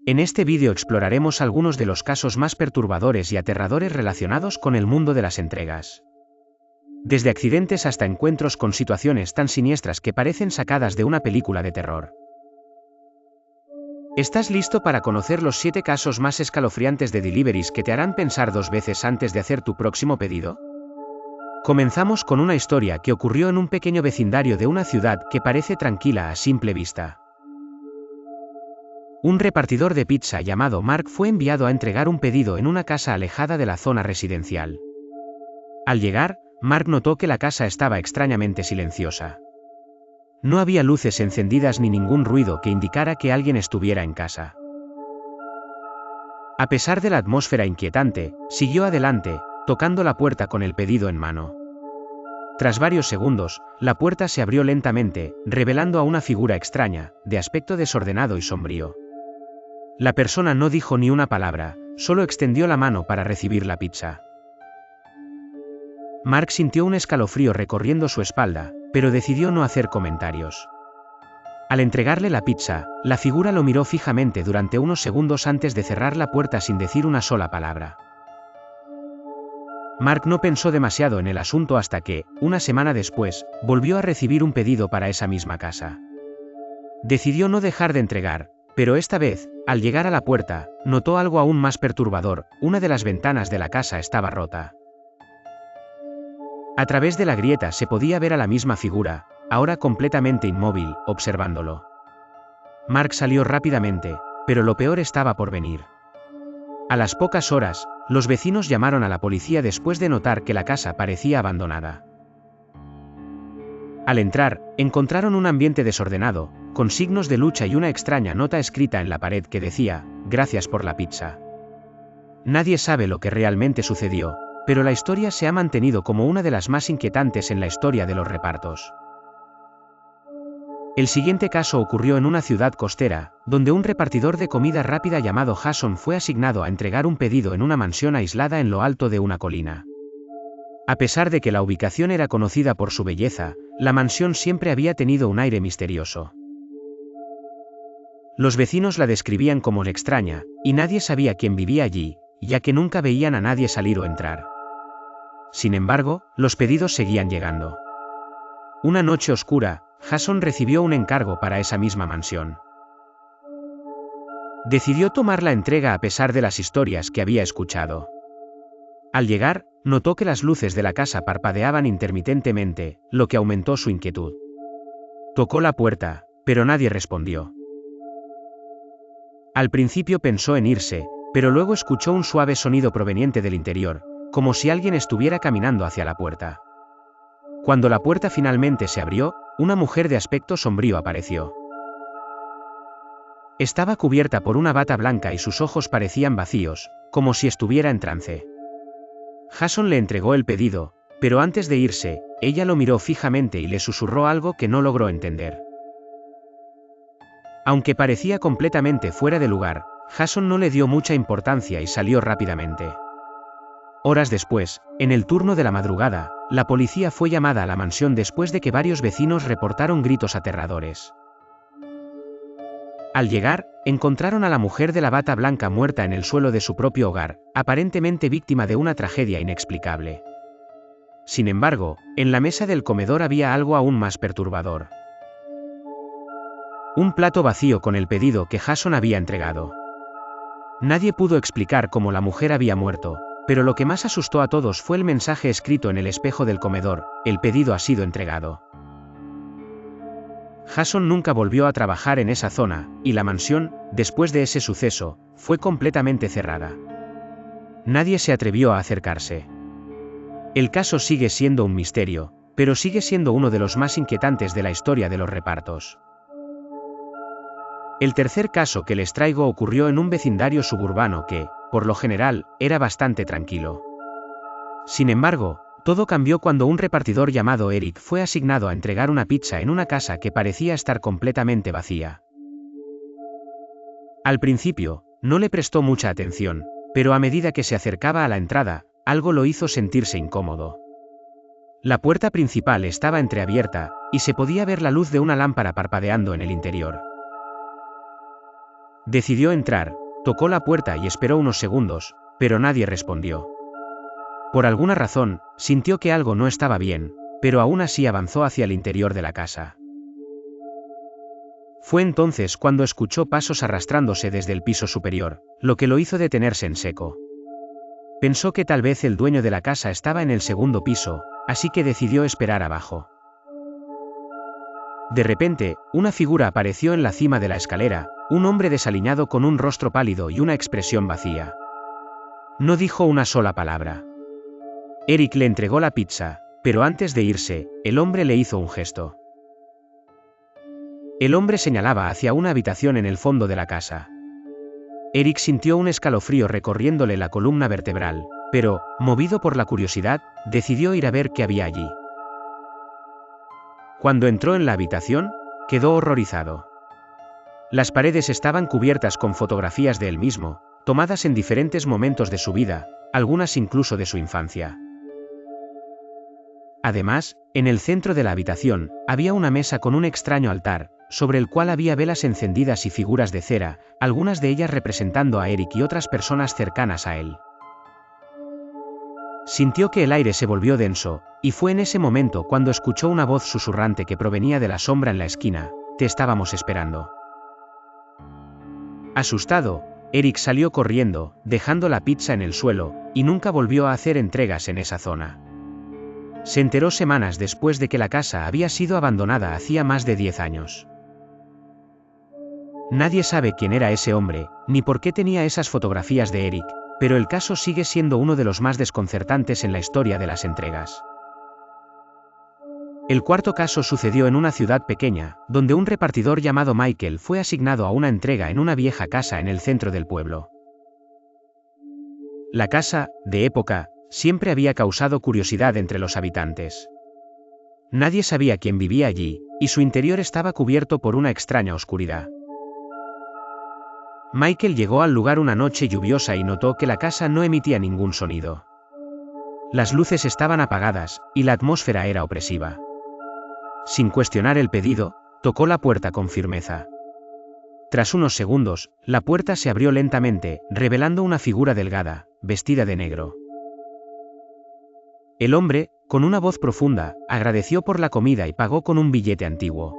En este vídeo exploraremos algunos de los casos más perturbadores y aterradores relacionados con el mundo de las entregas. Desde accidentes hasta encuentros con situaciones tan siniestras que parecen sacadas de una película de terror. ¿Estás listo para conocer los 7 casos más escalofriantes de deliveries que te harán pensar 2 veces antes de hacer tu próximo pedido? Comenzamos con una historia que ocurrió en un pequeño vecindario de una ciudad que parece tranquila a simple vista. Un repartidor de pizza llamado Mark fue enviado a entregar un pedido en una casa alejada de la zona residencial. Al llegar, Mark notó que la casa estaba extrañamente silenciosa. No había luces encendidas ni ningún ruido que indicara que alguien estuviera en casa. A pesar de la atmósfera inquietante, siguió adelante, tocando la puerta con el pedido en mano. Tras varios segundos, la puerta se abrió lentamente, revelando a una figura extraña, de aspecto desordenado y sombrío. La persona no dijo ni una palabra, solo extendió la mano para recibir la pizza. Mark sintió un escalofrío recorriendo su espalda, pero decidió no hacer comentarios. Al entregarle la pizza, la figura lo miró fijamente durante unos segundos antes de cerrar la puerta sin decir una sola palabra. Mark no pensó demasiado en el asunto hasta que, una semana después, volvió a recibir un pedido para esa misma casa. Decidió no dejar de entregar, pero esta vez, al llegar a la puerta, notó algo aún más perturbador: una de las ventanas de la casa estaba rota. A través de la grieta se podía ver a la misma figura, ahora completamente inmóvil, observándolo. Mark salió rápidamente, pero lo peor estaba por venir. A las pocas horas, los vecinos llamaron a la policía después de notar que la casa parecía abandonada. Al entrar, encontraron un ambiente desordenado, con signos de lucha y una extraña nota escrita en la pared que decía: "Gracias por la pizza". Nadie sabe lo que realmente sucedió, pero la historia se ha mantenido como una de las más inquietantes en la historia de los repartos. El siguiente caso ocurrió en una ciudad costera, donde un repartidor de comida rápida llamado Jason fue asignado a entregar un pedido en una mansión aislada en lo alto de una colina. A pesar de que la ubicación era conocida por su belleza, la mansión siempre había tenido un aire misterioso. Los vecinos la describían como extraña, y nadie sabía quién vivía allí, ya que nunca veían a nadie salir o entrar. Sin embargo, los pedidos seguían llegando. Una noche oscura, Jason recibió un encargo para esa misma mansión. Decidió tomar la entrega a pesar de las historias que había escuchado. Al llegar, notó que las luces de la casa parpadeaban intermitentemente, lo que aumentó su inquietud. Tocó la puerta, pero nadie respondió. Al principio pensó en irse, pero luego escuchó un suave sonido proveniente del interior, como si alguien estuviera caminando hacia la puerta. Cuando la puerta finalmente se abrió, una mujer de aspecto sombrío apareció. Estaba cubierta por una bata blanca y sus ojos parecían vacíos, como si estuviera en trance. Jason le entregó el pedido, pero antes de irse, ella lo miró fijamente y le susurró algo que no logró entender. Aunque parecía completamente fuera de lugar, Jason no le dio mucha importancia y salió rápidamente. Horas después, en el turno de la madrugada, la policía fue llamada a la mansión después de que varios vecinos reportaron gritos aterradores. Al llegar, encontraron a la mujer de la bata blanca muerta en el suelo de su propio hogar, aparentemente víctima de una tragedia inexplicable. Sin embargo, en la mesa del comedor había algo aún más perturbador. Un plato vacío con el pedido que Jason había entregado. Nadie pudo explicar cómo la mujer había muerto, pero lo que más asustó a todos fue el mensaje escrito en el espejo del comedor: "El pedido ha sido entregado". Jason nunca volvió a trabajar en esa zona, y la mansión, después de ese suceso, fue completamente cerrada. Nadie se atrevió a acercarse. El caso sigue siendo un misterio, pero sigue siendo uno de los más inquietantes de la historia de los repartos. El tercer caso que les traigo ocurrió en un vecindario suburbano que, por lo general, era bastante tranquilo. Sin embargo, todo cambió cuando un repartidor llamado Eric fue asignado a entregar una pizza en una casa que parecía estar completamente vacía. Al principio, no le prestó mucha atención, pero a medida que se acercaba a la entrada, algo lo hizo sentirse incómodo. La puerta principal estaba entreabierta, y se podía ver la luz de una lámpara parpadeando en el interior. Decidió entrar, tocó la puerta y esperó unos segundos, pero nadie respondió. Por alguna razón, sintió que algo no estaba bien, pero aún así avanzó hacia el interior de la casa. Fue entonces cuando escuchó pasos arrastrándose desde el piso superior, lo que lo hizo detenerse en seco. Pensó que tal vez el dueño de la casa estaba en el segundo piso, así que decidió esperar abajo. De repente, una figura apareció en la cima de la escalera, un hombre desaliñado con un rostro pálido y una expresión vacía. No dijo una sola palabra. Eric le entregó la pizza, pero antes de irse, el hombre le hizo un gesto. El hombre señalaba hacia una habitación en el fondo de la casa. Eric sintió un escalofrío recorriéndole la columna vertebral, pero, movido por la curiosidad, decidió ir a ver qué había allí. Cuando entró en la habitación, quedó horrorizado. Las paredes estaban cubiertas con fotografías de él mismo, tomadas en diferentes momentos de su vida, algunas incluso de su infancia. Además, en el centro de la habitación, había una mesa con un extraño altar, sobre el cual había velas encendidas y figuras de cera, algunas de ellas representando a Eric y otras personas cercanas a él. Sintió que el aire se volvió denso, y fue en ese momento cuando escuchó una voz susurrante que provenía de la sombra en la esquina: «Te estábamos esperando». Asustado, Eric salió corriendo, dejando la pizza en el suelo, y nunca volvió a hacer entregas en esa zona. Se enteró semanas después de que la casa había sido abandonada hacía más de 10 años. Nadie sabe quién era ese hombre, ni por qué tenía esas fotografías de Eric, pero el caso sigue siendo uno de los más desconcertantes en la historia de las entregas. El cuarto caso sucedió en una ciudad pequeña, donde un repartidor llamado Michael fue asignado a una entrega en una vieja casa en el centro del pueblo. La casa, de época, siempre había causado curiosidad entre los habitantes. Nadie sabía quién vivía allí, y su interior estaba cubierto por una extraña oscuridad. Michael llegó al lugar una noche lluviosa y notó que la casa no emitía ningún sonido. Las luces estaban apagadas, y la atmósfera era opresiva. Sin cuestionar el pedido, tocó la puerta con firmeza. Tras unos segundos, la puerta se abrió lentamente, revelando una figura delgada, vestida de negro. El hombre, con una voz profunda, agradeció por la comida y pagó con un billete antiguo.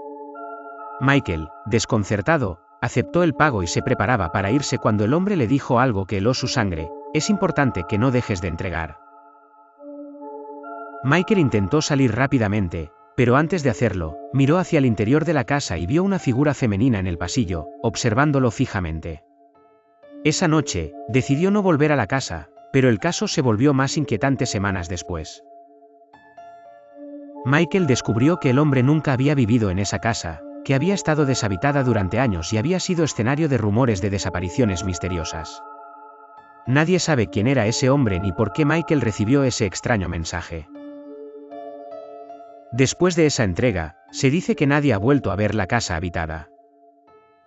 Michael, desconcertado, aceptó el pago y se preparaba para irse cuando el hombre le dijo algo que heló su sangre: «Es importante que no dejes de entregar». Michael intentó salir rápidamente, pero antes de hacerlo, miró hacia el interior de la casa y vio una figura femenina en el pasillo, observándolo fijamente. Esa noche, decidió no volver a la casa, pero el caso se volvió más inquietante semanas después. Michael descubrió que el hombre nunca había vivido en esa casa, que había estado deshabitada durante años y había sido escenario de rumores de desapariciones misteriosas. Nadie sabe quién era ese hombre ni por qué Michael recibió ese extraño mensaje. Después de esa entrega, se dice que nadie ha vuelto a ver la casa habitada.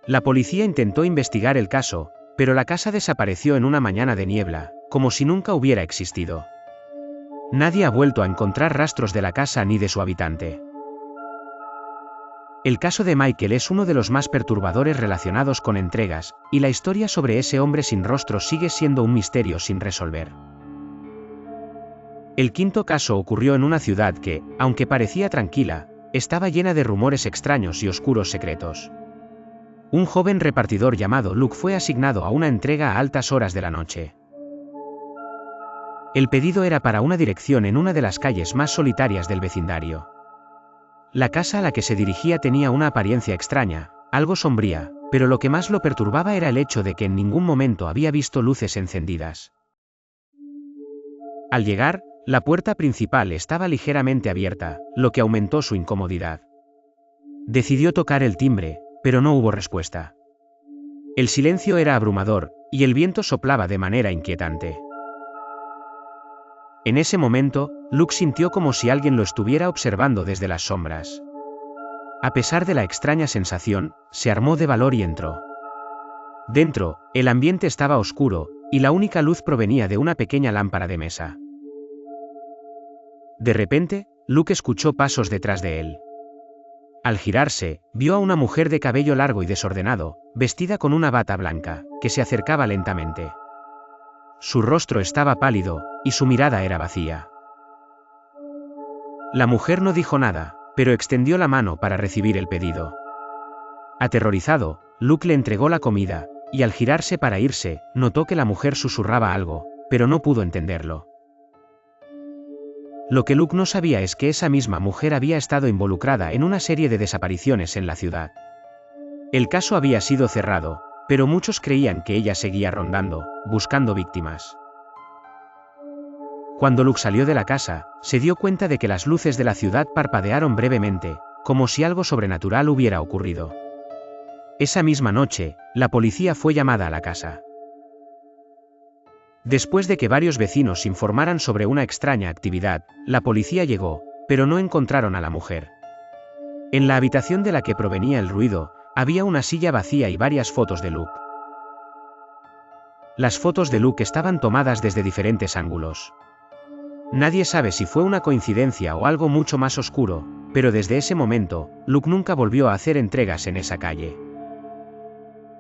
La policía intentó investigar el caso, pero la casa desapareció en una mañana de niebla, como si nunca hubiera existido. Nadie ha vuelto a encontrar rastros de la casa ni de su habitante. El caso de Michael es uno de los más perturbadores relacionados con entregas, y la historia sobre ese hombre sin rostro sigue siendo un misterio sin resolver. El quinto caso ocurrió en una ciudad que, aunque parecía tranquila, estaba llena de rumores extraños y oscuros secretos. Un joven repartidor llamado Luke fue asignado a una entrega a altas horas de la noche. El pedido era para una dirección en una de las calles más solitarias del vecindario. La casa a la que se dirigía tenía una apariencia extraña, algo sombría, pero lo que más lo perturbaba era el hecho de que en ningún momento había visto luces encendidas. Al llegar, la puerta principal estaba ligeramente abierta, lo que aumentó su incomodidad. Decidió tocar el timbre, pero no hubo respuesta. El silencio era abrumador, y el viento soplaba de manera inquietante. En ese momento, Luke sintió como si alguien lo estuviera observando desde las sombras. A pesar de la extraña sensación, se armó de valor y entró. Dentro, el ambiente estaba oscuro, y la única luz provenía de una pequeña lámpara de mesa. De repente, Luke escuchó pasos detrás de él. Al girarse, vio a una mujer de cabello largo y desordenado, vestida con una bata blanca, que se acercaba lentamente. Su rostro estaba pálido, y su mirada era vacía. La mujer no dijo nada, pero extendió la mano para recibir el pedido. Aterrorizado, Luke le entregó la comida, y al girarse para irse, notó que la mujer susurraba algo, pero no pudo entenderlo. Lo que Luke no sabía es que esa misma mujer había estado involucrada en una serie de desapariciones en la ciudad. El caso había sido cerrado, pero muchos creían que ella seguía rondando, buscando víctimas. Cuando Luke salió de la casa, se dio cuenta de que las luces de la ciudad parpadearon brevemente, como si algo sobrenatural hubiera ocurrido. Esa misma noche, la policía fue llamada a la casa. Después de que varios vecinos informaran sobre una extraña actividad, la policía llegó, pero no encontraron a la mujer. En la habitación de la que provenía el ruido, había una silla vacía y varias fotos de Luke. Las fotos de Luke estaban tomadas desde diferentes ángulos. Nadie sabe si fue una coincidencia o algo mucho más oscuro, pero desde ese momento, Luke nunca volvió a hacer entregas en esa calle.